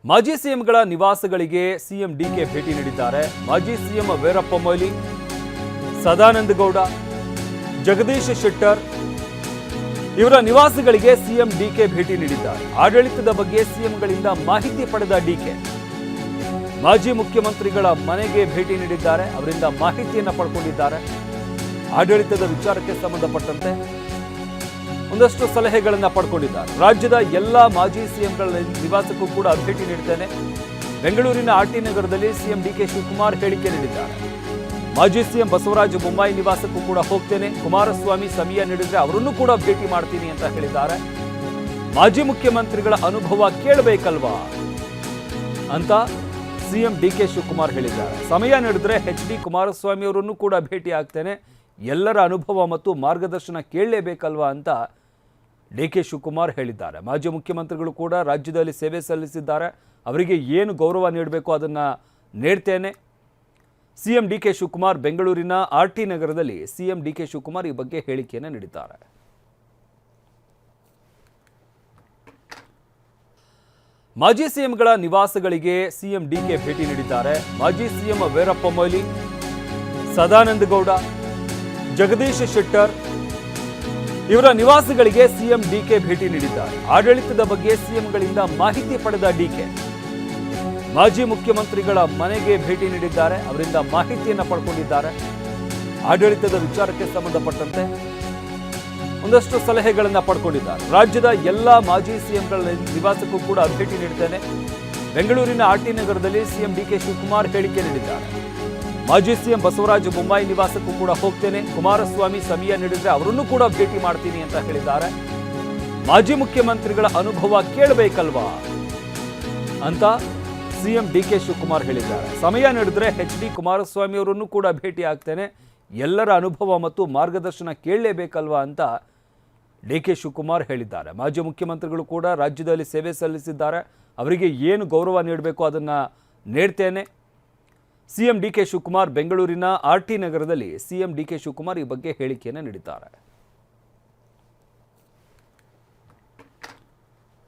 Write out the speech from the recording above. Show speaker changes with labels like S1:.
S1: ಮಾಜಿ ಸಿಎಂಗಳ ನಿವಾಸಗಳಿಗೆ CM DK ಭೇಟಿ ನೀಡಿದ್ದಾರೆ. ಮಾಜಿ ಸಿಎಂ ವೀರಪ್ಪ ಮೊಯ್ಲಿ, ಸದಾನಂದ ಗೌಡ, ಜಗದೀಶ್ ಶೆಟ್ಟರ್ ಇವರ ನಿವಾಸಗಳಿಗೆ ಸಿಎಂ ಡಿಕೆ ಭೇಟಿ ನೀಡಿದ್ದಾರೆ. ಆಡಳಿತದ ಬಗ್ಗೆ ಸಿಎಂಗಳಿಂದ ಮಾಹಿತಿ ಪಡೆದ ಡಿಕೆ ಮಾಜಿ ಮುಖ್ಯಮಂತ್ರಿಗಳ ಮನೆಗೆ ಭೇಟಿ ನೀಡಿದ್ದಾರೆ. ಅವರಿಂದ ಮಾಹಿತಿಯನ್ನು ಪಡ್ಕೊಂಡಿದ್ದಾರೆ. ಆಡಳಿತದ ವಿಚಾರಕ್ಕೆ ಸಂಬಂಧಪಟ್ಟಂತೆ ಒಂದಷ್ಟು ಸಲಹೆಗಳನ್ನು ಪಡ್ಕೊಂಡಿದ್ದಾರೆ. ರಾಜ್ಯದ ಎಲ್ಲ ಮಾಜಿ ಸಿಎಂಗಳ ನಿವಾಸಕ್ಕೂ ಕೂಡ ಭೇಟಿ ನೀಡುತ್ತೇನೆ. ಬೆಂಗಳೂರಿನ ಆರ್ಟಿ ನಗರದಲ್ಲಿ ಸಿಎಂ ಡಿಕೆ ಶಿವಕುಮಾರ್ ಹೇಳಿಕೆ ನೀಡಿದ್ದಾರೆ. ಮಾಜಿ ಸಿಎಂ ಬಸವರಾಜ ಬೊಮ್ಮಾಯಿ ನಿವಾಸಕ್ಕೂ ಕೂಡ ಹೋಗ್ತೇನೆ. ಕುಮಾರಸ್ವಾಮಿ ಸಮಯ ನೀಡಿದ್ರೆ ಅವರನ್ನು ಕೂಡ ಭೇಟಿ ಮಾಡ್ತೀನಿ ಅಂತ ಹೇಳಿದ್ದಾರೆ. ಮಾಜಿ ಮುಖ್ಯಮಂತ್ರಿಗಳ ಅನುಭವ ಕೇಳಬೇಕಲ್ವಾ ಅಂತ ಸಿಎಂ ಡಿಕೆ ಶಿವಕುಮಾರ್ ಹೇಳಿದ್ದಾರೆ. ಸಮಯ ನೀಡಿದ್ರೆ ಡಿ ಕುಮಾರಸ್ವಾಮಿ ಅವರನ್ನು ಕೂಡ ಭೇಟಿ ಆಗ್ತೇನೆ. ಎಲ್ಲರ ಅನುಭವ ಮತ್ತು ಮಾರ್ಗದರ್ಶನ ಕೇಳಲೇಬೇಕಲ್ವಾ ಅಂತ ಡಿಕೆ ಶಿವಕುಮಾರ್ ಹೇಳಿದ್ದಾರೆ. ಮಾಜಿ ಮುಖ್ಯಮಂತ್ರಿಗಳು ಕೂಡ ರಾಜ್ಯದಲ್ಲಿ ಸೇವೆ ಸಲ್ಲಿಸಿದ್ದಾರೆ. ಅವರಿಗೆ ಏನು ಗೌರವ ನೀಡಬೇಕು ಅದನ್ನು ನೀಡ್ತೇನೆ. ಸಿಎಂ ಡಿಕೆ ಶಿವಕುಮಾರ್ ಬೆಂಗಳೂರಿನ ಆರ್ಟಿ ನಗರದಲ್ಲಿ ಸಿಎಂ ಡಿಕೆ ಶಿವಕುಮಾರ್ ಈ ಬಗ್ಗೆ ಹೇಳಿಕೆಯನ್ನು ನೀಡಿದ್ದಾರೆ. ಮಾಜಿ ಸಿಎಂಗಳ ನಿವಾಸಗಳಿಗೆ ಸಿಎಂ ಡಿಕೆ ಭೇಟಿ ನೀಡಿದ್ದಾರೆ. ಮಾಜಿ ಸಿಎಂ ವೀರಪ್ಪ ಮೊಯ್ಲಿ, ಸದಾನಂದ ಗೌಡ, ಜಗದೀಶ್ ಶೆಟ್ಟರ್ ಇವರ ನಿವಾಸಗಳಿಗೆ ಸಿಎಂ ಡಿಕೆ ಭೇಟಿ ನೀಡಿದ್ದಾರೆ. ಆಡಳಿತದ ಬಗ್ಗೆ ಸಿಎಂಗಳಿಂದ ಮಾಹಿತಿ ಪಡೆದ ಡಿಕೆ ಮಾಜಿ ಮುಖ್ಯಮಂತ್ರಿಗಳ ಮನೆಗೆ ಭೇಟಿ ನೀಡಿದ್ದಾರೆ. ಅವರಿಂದ ಮಾಹಿತಿಯನ್ನು ಪಡ್ಕೊಂಡಿದ್ದಾರೆ. ಆಡಳಿತದ ವಿಚಾರಕ್ಕೆ ಸಂಬಂಧಪಟ್ಟಂತೆ ಒಂದಷ್ಟು ಸಲಹೆಗಳನ್ನು ಪಡ್ಕೊಂಡಿದ್ದಾರೆ. ರಾಜ್ಯದ ಎಲ್ಲ ಮಾಜಿ ಸಿಎಂಗಳ ನಿವಾಸಕ್ಕೂ ಕೂಡ ಭೇಟಿ ನೀಡುತ್ತೇನೆ. ಬೆಂಗಳೂರಿನ ಆರ್ಟಿ ನಗರದಲ್ಲಿ ಸಿಎಂ ಡಿಕೆ ಶಿವಕುಮಾರ್ ಹೇಳಿಕೆ ನೀಡಿದ್ದಾರೆ. ಮಾಜಿ ಸಿಎಂ ಬಸವರಾಜ ಬೊಮ್ಮಾಯಿ ನಿವಾಸಕ್ಕೂ ಕೂಡ ಹೋಗ್ತೇನೆ. ಕುಮಾರಸ್ವಾಮಿ ಸಮಯ ನೀಡಿದ್ರೆ ಅವರನ್ನು ಕೂಡ ಭೇಟಿ ಮಾಡ್ತೀನಿ ಅಂತ ಹೇಳಿದ್ದಾರೆ. ಮಾಜಿ ಮುಖ್ಯಮಂತ್ರಿಗಳ ಅನುಭವ ಕೇಳಬೇಕಲ್ವಾ ಅಂತ ಸಿಎಂ ಡಿಕೆ ಶಿವಕುಮಾರ್ ಹೇಳಿದ್ದಾರೆ. ಸಮಯ ನೀಡಿದ್ರೆ ಡಿ ಕುಮಾರಸ್ವಾಮಿ ಅವರನ್ನು ಕೂಡ ಭೇಟಿ ಆಗ್ತೇನೆ. ಎಲ್ಲರ ಅನುಭವ ಮತ್ತು ಮಾರ್ಗದರ್ಶನ ಕೇಳಲೇಬೇಕಲ್ವಾ ಅಂತ ಡಿಕೆ ಶಿವಕುಮಾರ್ ಹೇಳಿದ್ದಾರೆ. ಮಾಜಿ ಮುಖ್ಯಮಂತ್ರಿಗಳು ಕೂಡ ರಾಜ್ಯದಲ್ಲಿ ಸೇವೆ ಸಲ್ಲಿಸಿದ್ದಾರೆ. ಅವರಿಗೆ ಏನು ಗೌರವ ನೀಡಬೇಕು ಅದನ್ನು ನೀಡ್ತೇನೆ. ಸಿಎಂ ಡಿಕೆ ಶಿವಕುಮಾರ್ ಬೆಂಗಳೂರಿನ ಆರ್ಟಿ ನಗರದಲ್ಲಿ ಸಿಎಂ ಡಿಕೆ ಶಿವಕುಮಾರ್ ಈ ಬಗ್ಗೆ ಹೇಳಿಕೆಯನ್ನು ನೀಡಿದ್ದಾರೆ.